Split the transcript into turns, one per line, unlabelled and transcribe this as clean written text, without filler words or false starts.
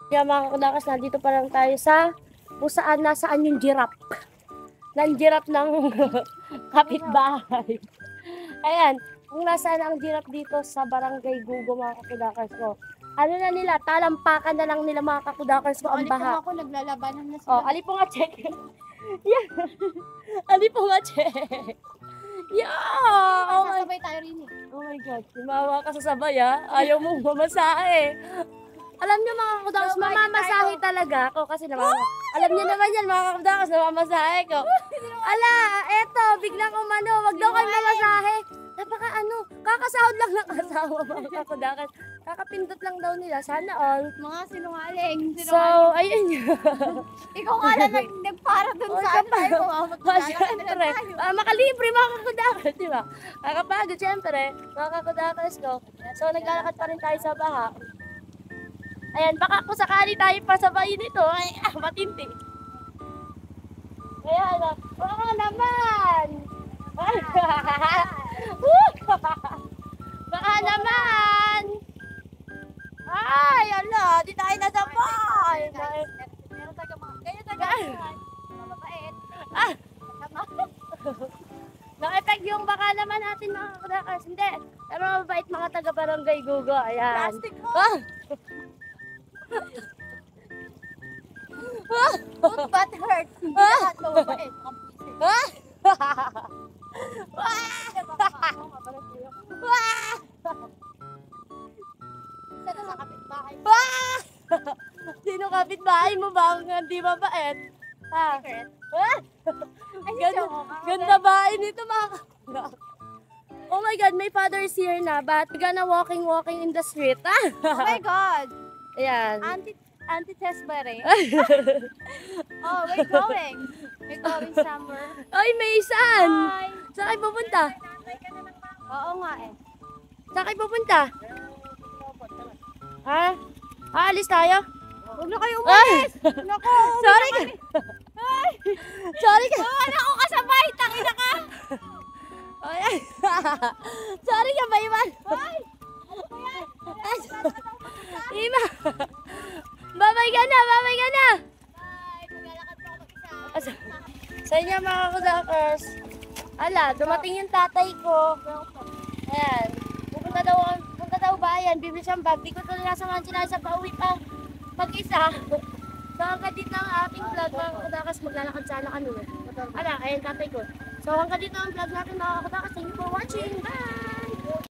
Kaya mga kudakas, nandito pa lang tayo sa kung saan nasaan yung giraffe. Ng giraffe ng kapitbahay. Ayan, kung nasaan ang giraffe dito sa Barangay Gugo mga kakudakas ko. Ano na nila, talampakan na lang nila mga kakudakas ko ang baha.
Ako naglalabanan na
Oh,
sila.
ali po nga check. Yeah. Ali po nga check. Yeah! Oh my,
Sasabay tayo rin eh.
oh my God, tumawa ka sa sabay ha. Ayaw mong mamasahe. Alam niyo mga kudakas, mamamasahe talaga ako kasi alam niyo naman yan mga kudakas, namamasahe ko. Ala, eto, biglang umano, wag daw kayo mamasahe. Napaka kakasahod lang ng asawa mga kudakas. Kakapindot lang daw nila, sana all.
Mga sinungaling.
So, ayun yun.
Ikaw nga lang nagpara dun
Oh,
sa ano
kapag-
tayo.
Siyempre, makalibre mga kakudakas, di ba? Kakapagod, siyempre, mga kakudakas ko. So, naglalakad pa rin tayo sa baha. Ayan, baka kung sakali tayo pasabayin ito, ay, matindi. Ayan, baka naman! Baka naman! Ay, ala, di tayo nasabay!
Meron taga mga. Kaya taga mga mabait.
Ah! Nakipeg yung baka naman natin mga kakudakas. Hindi, pero mabait mga taga-barangay Gugo. Ayan.
Plastic mo.
Ah!
Good but hurt. Hindi lahat mabait.
Ah!
Sana sa kapitbahay.
Ah! Sino kapitbahay mo ba? Hindi mabait. Ha?
Secret.
Ah!
Ay,
Ganda,
joke.
ganda bahay nito mga kakudakas. Oh my God, my father's here na, but we're gonna walking in the street. Ah!
Oh my God.
Ayan.
Anti-test ba rin? Oh, we're going. We're going somewhere.
Ay, Maysan!
Hi.
Saan kayo pupunta?
Oo nga eh.
Saan kayo pupunta? Ha? Aalis tayo?
Huwag na kayo
Ay!
umalis. Naku,
Sorry ka! Sorry ka!
wala ko kasabay. Tangina ka.
Ay, ay. Sorry ka ba, Iman?
Hoy.
Ima! Babay ka na! Babay ka na!
Bye. Maglalakad po ako mag-isa.
Asa- Sa inyo mga kudakers, ala, dumating yung tatay ko. Ayan. Pupunta daw bayan, bibili siyang bag. Di ko ito nasamahan sila sa pauwi pa mag-isa. So hanggang dito ang ating vlog mga kudakers, maglalakad sana kami. Ala, ayan tatay ko. So hanggang dito ang vlog natin mga kudakers. Thank you for watching. Bye!